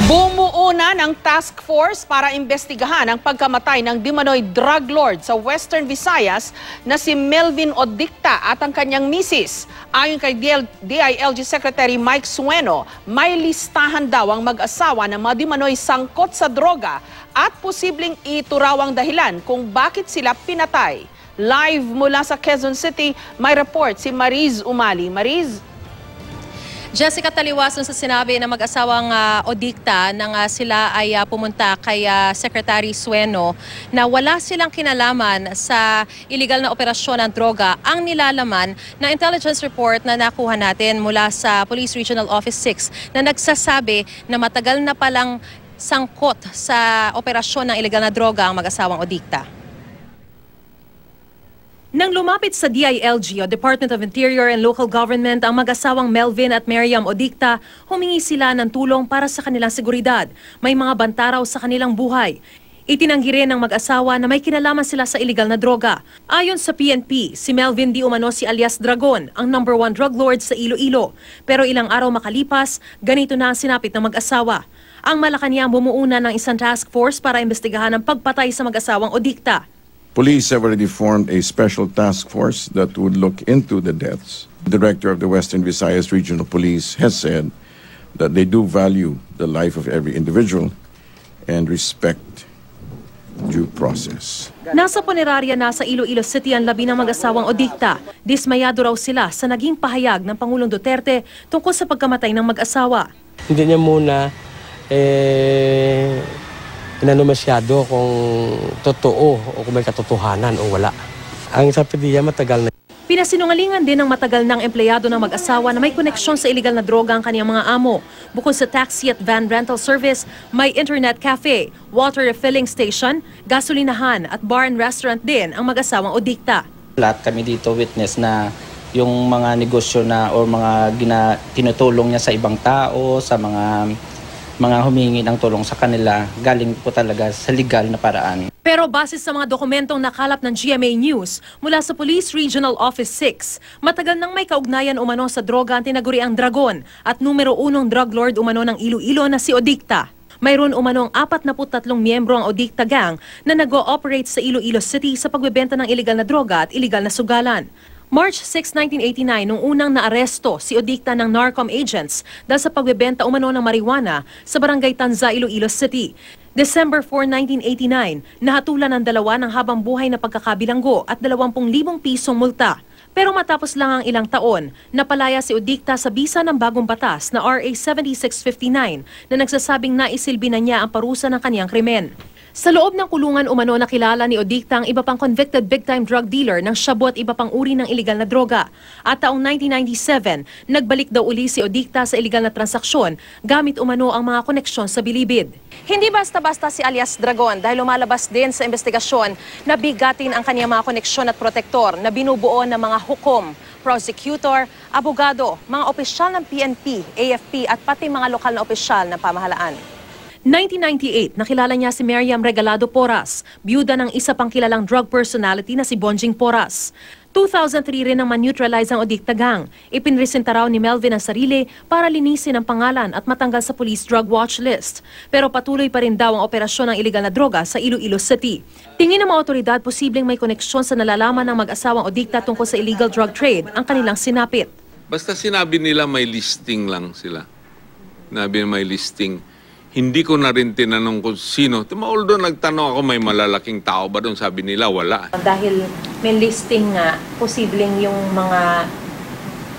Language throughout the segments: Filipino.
Bumuo na ng task force para imbestigahan ang pagkamatay ng dimanoy drug lord sa Western Visayas na si Melvin Odicta at ang kanyang misis. Ayon kay DILG Secretary Mike Sueno, may listahan daw ang mag-asawa ng mga dimanoy sangkot sa droga at posibleng ito raw ang dahilan kung bakit sila pinatay. Live mula sa Quezon City, may report si Mariz Umali. Mariz? Jessica, taliwasan sa sinabi ng mag-asawang Odicta nang sila ay pumunta kay Secretary Sueno na wala silang kinalaman sa illegal na operasyon ng droga. Ang nilalaman na intelligence report na nakuha natin mula sa Police Regional Office 6 na nagsasabi na matagal na palang sangkot sa operasyon ng illegal na droga ang mag-asawang Odicta. Nang lumapit sa DILG o Department of Interior and Local Government ang mag-asawang Melvin at Miriam Odicta, humingi sila ng tulong para sa kanilang seguridad. May mga banta raw sa kanilang buhay. Itinanggi rin ng mag-asawa na may kinalaman sila sa illegal na droga. Ayon sa PNP, si Melvin di umano si alias Dragon, ang #1 drug lord sa Iloilo. Pero ilang araw makalipas, ganito na ang sinapit ng mag-asawa. Ang Malacanang bumuuna ng isang task force para imbestigahan ang pagpatay sa mag-asawang Odicta. Police have already formed a special task force that would look into the deaths. The director of the Western Visayas Regional Police has said that they do value the life of every individual and respect due process. Nasa punerarya na sa Iloilo City ang labi ng mag-asawang Odicta. Dismayado raw sila sa naging pahayag ng Pangulong Duterte tungkol sa pagkamatay ng mag-asawa. Hindi niya muna inano masyado kung totoo o kung may katotohanan o wala. Ang sabi niya matagal na. Pinasinungalingan din ng matagal ng empleyado ng mag-asawa na may koneksyon sa illegal na droga ang kaniyang mga amo. Bukod sa taxi at van rental service, may internet cafe, water refilling station, gasolinahan at bar and restaurant din ang mag-asawang Odicta. Lahat kami dito witness na yung mga negosyo na o mga tinutulong niya sa ibang tao, sa mga humingi ng tulong sa kanila, galing po talaga sa legal na paraan. Pero base sa mga dokumentong nakalap ng GMA News mula sa Police Regional Office 6, matagal nang may kaugnayan umano sa droga ang tinaguriang Dragon at #1 drug lord umano ng Iloilo na si Odicta. Mayroon umanong 43 miyembro ang Odicta Gang na nag-ooperate sa Iloilo City sa pagbebenta ng iligal na droga at iligal na sugalan. March 6, 1989, nung unang naaresto si Odicta ng Narcom agents dahil sa pagbebenta umano ng marijuana sa Barangay Tanza, Iloilo City. December 4, 1989, nahatulan ng dalawa ng habang buhay na pagkakabilanggo at 20,000 pisong multa. Pero matapos lang ang ilang taon, napalaya si Odicta sa bisa ng bagong batas na RA 7659 na nagsasabing naisilbi na niya ang parusa ng kaniyang krimen. Sa loob ng kulungan umano nakilala ni Odicta ang iba pang convicted big-time drug dealer ng shabu at iba pang uri ng iligal na droga. At taong 1997, nagbalik daw uli si Odicta sa iligal na transaksyon gamit umano ang mga koneksyon sa bilibid. Hindi basta-basta si alias Dragon dahil lumalabas din sa investigasyon na bigatin ang kaniyang mga koneksyon at protektor na binubuo ng mga hukom, prosecutor, abogado, mga opisyal ng PNP, AFP at pati mga lokal na opisyal ng pamahalaan. 1998, nakilala niya si Miriam Regalado Porras, byuda ng isa pang kilalang drug personality na si Bonjing Porras. 2003 rin nang man-neutralize ang Odicta Gang. Ipinresenta raw ni Melvin ang sarili para linisin ang pangalan at matanggal sa police drug watch list. Pero patuloy pa rin daw ang operasyon ng iligal na droga sa Iloilo City. Tingin ng mga otoridad posibleng may koneksyon sa nalalaman ng mag-asawang Odicta tungkol sa illegal drug trade ang kanilang sinapit. Basta sinabi nila may listing lang sila. Sinabi may listing. Hindi ko na rin tinanong kung sino. Although nagtanong ako may malalaking tao ba doon, sabi nila wala. Dahil may listing nga, posibleng yung mga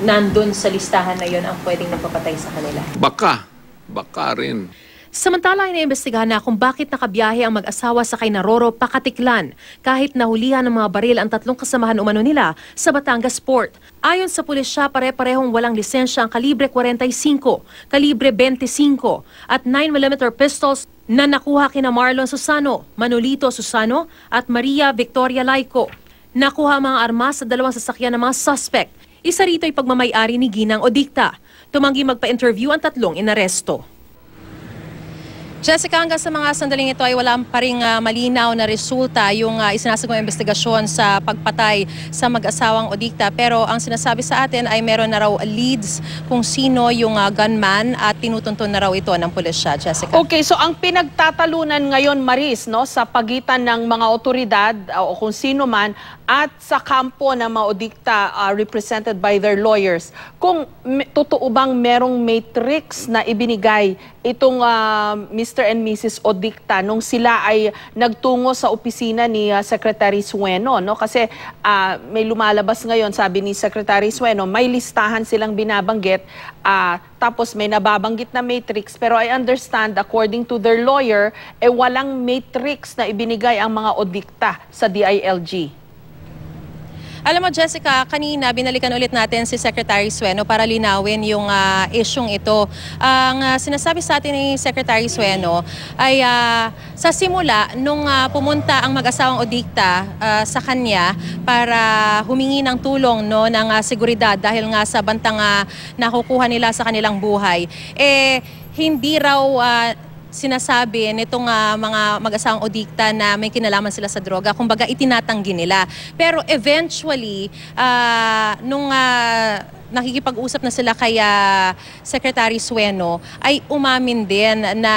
nandun sa listahan na yun ang pwedeng nagpapatay sa kanila. Baka rin. Samantala, iniimbestigahan na kung bakit nakabiyahe ang mag-asawa sa kay Naroro Pakatiklan kahit nahulihan ng mga baril ang tatlong kasamahan umano nila sa Batangas Port. Ayon sa pulisya, pare-parehong walang lisensya ang kalibre 45, kalibre 25 at 9mm pistols na nakuha kina Marlon Susano, Manolito Susano at Maria Victoria Laico. Nakuha mga armas sa dalawang sasakyan ng mga suspect. Isa rito ay pagmamay-ari ni Ginang Odicta. Tumanggi magpa-interview ang tatlong inaresto. Jessica, hanggang sa mga sandaling ito ay wala pa rin malinaw na resulta yung isinasagawang investigasyon sa pagpatay sa mag-asawang Odicta. Pero ang sinasabi sa atin ay meron na raw leads kung sino yung gunman at tinutuntun na raw ito ng pulisya. Jessica. Okay, so ang pinagtatalunan ngayon, Maris, no, sa pagitan ng mga otoridad o kung sino man at sa kampo ng mga Odicta represented by their lawyers, kung totoo bang merong matrix na ibinigay itong Mr. and Mrs. Odicta nung sila ay nagtungo sa opisina ni Secretary Sueno, no? Kasi may lumalabas ngayon, sabi ni Secretary Sueno, may listahan silang binabanggit, tapos may nababanggit na matrix, pero I understand according to their lawyer, walang matrix na ibinigay ang mga Odicta sa DILG. Alam mo, Jessica, kanina binalikan ulit natin si Secretary Sueno para linawin yung isyong ito. Ang sinasabi sa atin ni Secretary Sueno ay sa simula, nung pumunta ang mag-asawang Odicta sa kanya para humingi ng tulong ng seguridad dahil nga sa bantang nakukuha nila sa kanilang buhay, hindi raw sinasabi nitong mga mag-asawang Odicta na may kinalaman sila sa droga. Kumbaga, itinatanggi nila. Pero eventually, nung nakikipag-usap na sila kay Secretary Sueno, ay umamin din na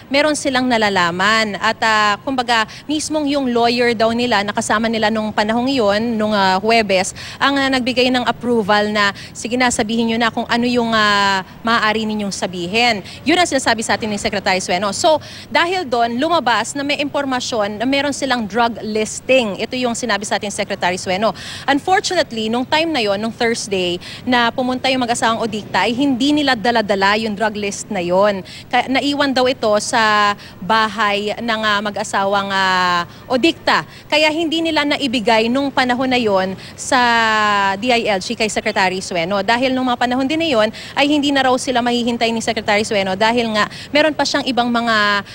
meron silang nalalaman. At kumbaga, mismong yung lawyer daw nila, nakasama nila nung panahong iyon, nung Huwebes, ang nagbigay ng approval na, sige na, sabihin nyo na kung ano yung maaari ninyong sabihin. Yun ang sinasabi sa atin ni Secretary Sueno. So, dahil doon, lumabas na may impormasyon na meron silang drug listing. Ito yung sinabi sa atin ni Secretary Sueno. Unfortunately, nung time na yon, nung Thursday, na pumunta yung mag-asawang Odicta, ay hindi nila dala-dala yung drug list na yon. Naiwan daw ito sa bahay ng mag-asawang Odicta. Kaya hindi nila naibigay nung panahon na yon sa DILG kay Secretary Sueno. Dahil nung mga panahon din na yon, ay hindi na raw sila mahihintay ni Secretary Sueno dahil nga meron pa siyang ibang mga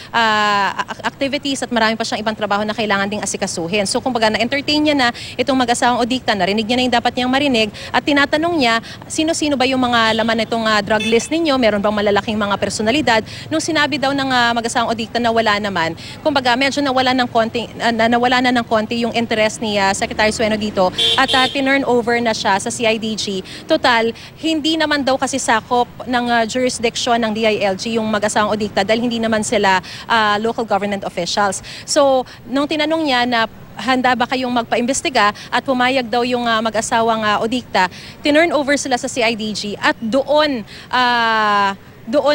activities at marami pa siyang ibang trabaho na kailangan ding asikasuhin. So kumbaga na-entertain niya na itong mag-asawang Odicta, narinig niya na yung dapat niyang marinig at tinatanong niya, sino-sino ba yung mga laman nitong drug list ninyo? Meron bang malalaking mga personalidad? Nung sinabi daw ng mag-asawang Odicta na wala naman, kumbaga medyo nawala na ng konti yung interest ni Secretary Sueno dito at tinurn over na siya sa CIDG. Total, hindi naman daw kasi sakop ng jurisdiction ng DILG yung mag-asawang Odicta dahil hindi naman sila local government officials. So, nung tinanong niya na handa ba kayong magpaimbestiga at pumayag daw yung mag-asawang Odicta, tinurn over sila sa CIDG at doon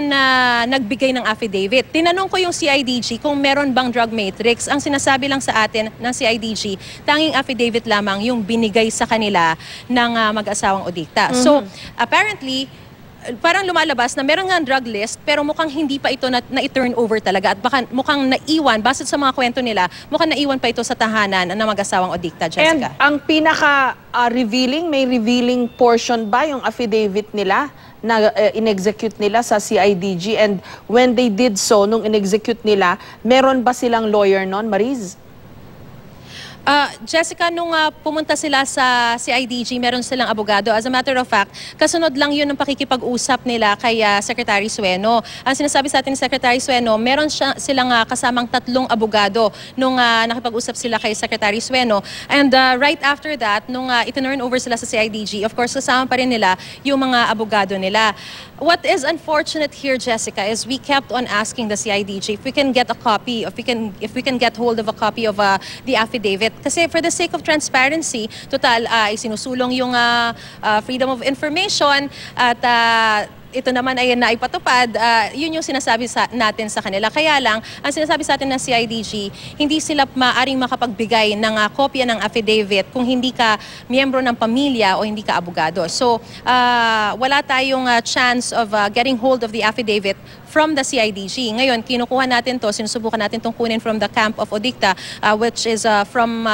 na nagbigay ng affidavit. Tinanong ko yung CIDG kung meron bang drug matrix. Ang sinasabi lang sa atin ng CIDG, tanging affidavit lamang yung binigay sa kanila ng mag-asawang Odicta. So, apparently, parang lumalabas na meron nga drug list pero mukhang hindi pa ito na-turn over talaga at baka mukhang naiwan, base sa mga kwento nila, mukhang naiwan pa ito sa tahanan ng mag-asawang Odicta, Jessica. And ang pinaka-revealing, may revealing portion ba yung affidavit nila na in-execute nila sa CIDG? And when they did so, nung in-execute nila, meron ba silang lawyer nun, Mariz? Jessica, nung pumunta sila sa CIDG, meron silang abogado. As a matter of fact, kasunod lang yun ng pakikipag-usap nila kay Secretary Sueno. Ang sinasabi sa atin ni Secretary Sueno, meron silang kasamang 3 abogado nung nakipag-usap sila kay Secretary Sueno. And right after that, nung itinurn over sila sa CIDG, of course, kasama pa rin nila yung mga abogado nila. What is unfortunate here, Jessica, is we kept on asking the CIDG if we can get a copy, if we can get hold of a copy of the affidavit. Kasi for the sake of transparency, total, isinusulong yung freedom of information at ito naman ay naipatupad, yun yung sinasabi natin sa kanila. Kaya lang, ang sinasabi sa atin ng CIDG, hindi sila maaring makapagbigay ng kopya ng affidavit kung hindi ka miyembro ng pamilya o hindi ka abogado. So, wala tayong chance of getting hold of the affidavit from the CIDG. Ngayon, kinukuha natin to, sinusubukan natin itong kunin from the camp of Odicta, which is from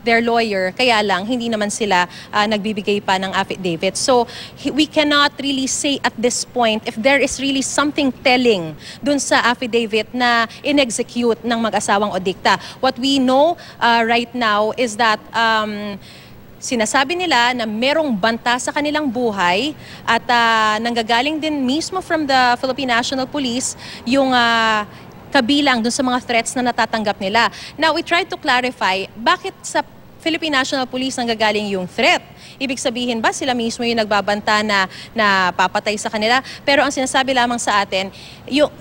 their lawyer. Kaya lang, hindi naman sila nagbibigay pa ng affidavit. So, we cannot really say at this point if there is really something telling dun sa affidavit na in-execute ng mag-asawang Odicta. What we know right now is that sinasabi nila na merong banta sa kanilang buhay at nanggagaling din mismo from the Philippine National Police yung kabilang dun sa mga threats na natatanggap nila. Now, we tried to clarify bakit sa Philippine National Police nanggagaling yung threat. Ibig sabihin ba sila mismo yung nagbabanta na papatay sa kanila? Pero ang sinasabi lamang sa atin,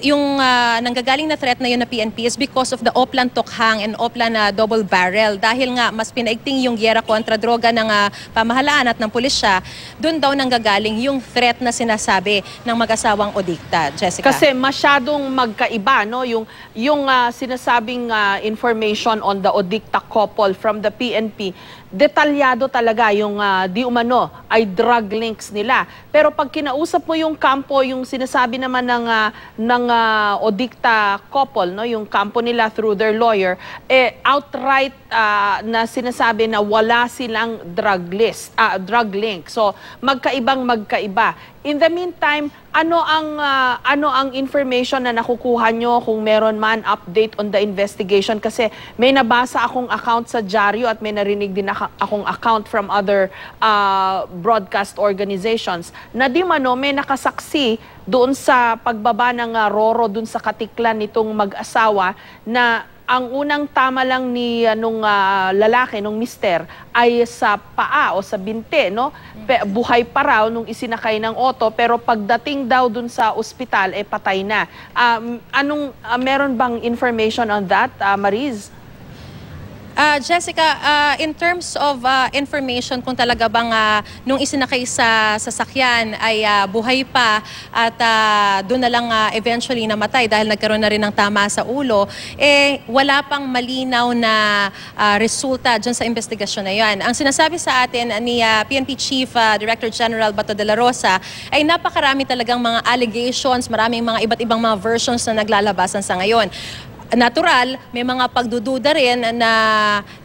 yung nanggagaling na threat na yun na PNP is because of the Oplan Tokhang and Oplan double barrel. Dahil nga mas pinaigting yung gyera kontra droga ng pamahalaan at ng pulisya, doon daw nanggagaling yung threat na sinasabi ng mag-asawang Odicta. Jessica? Kasi masyadong magkaiba, no? Yung sinasabing information on the Odicta couple from the PNP, detalyado talaga yung di umano ay drug links nila. Pero pag kinausap mo yung kampo, yung sinasabi naman ng Odicta couple, no, yung kampo nila through their lawyer, outright na sinasabi na wala silang drug link. So magkaiba. In the meantime, ano ang information na nakukuha nyo kung meron man update on the investigation? Kasi may nabasa akong account sa dyaryo at may narinig din akong account from other broadcast organizations na di mano may nakasaksi doon sa pagbaba ng Roro doon sa Katiklan nitong mag-asawa na ang unang tama lang ni nung lalaki, nung mister, ay sa paa o sa binte, no? Buhay pa raw nung isinakay ng auto, pero pagdating daw dun sa ospital, patay na. Meron bang information on that, Mariz? Jessica, in terms of information kung talaga bang nung isinakay sa sasakyan ay buhay pa at doon na lang eventually namatay dahil nagkaroon na rin ng tama sa ulo, wala pang malinaw na resulta dyan sa investigasyon na yan. Ang sinasabi sa atin ni PNP Chief Director General Bato de la Rosa ay napakarami talagang mga allegations, maraming mga iba't ibang mga versions na naglalabasan sa ngayon. Natural, may mga pagdududa rin na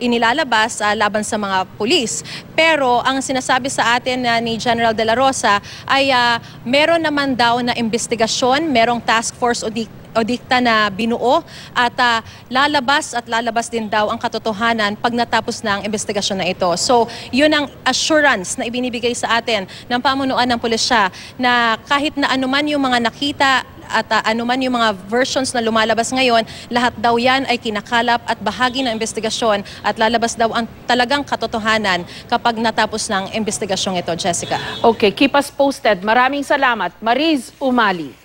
inilalabas laban sa mga pulis. Pero ang sinasabi sa atin ni General de la Rosa ay meron naman daw na investigasyon, merong task force Odicta na binuo at lalabas din daw ang katotohanan pag natapos na ang investigasyon na ito. So, yun ang assurance na ibinibigay sa atin ng pamunuan ng pulisya na kahit na anuman yung mga nakita at anuman yung mga versions na lumalabas ngayon, lahat daw yan ay kinakalap at bahagi ng investigasyon at lalabas daw ang talagang katotohanan kapag natapos ng investigasyong ito, Jessica. Okay, keep us posted. Maraming salamat. Mariz Umali.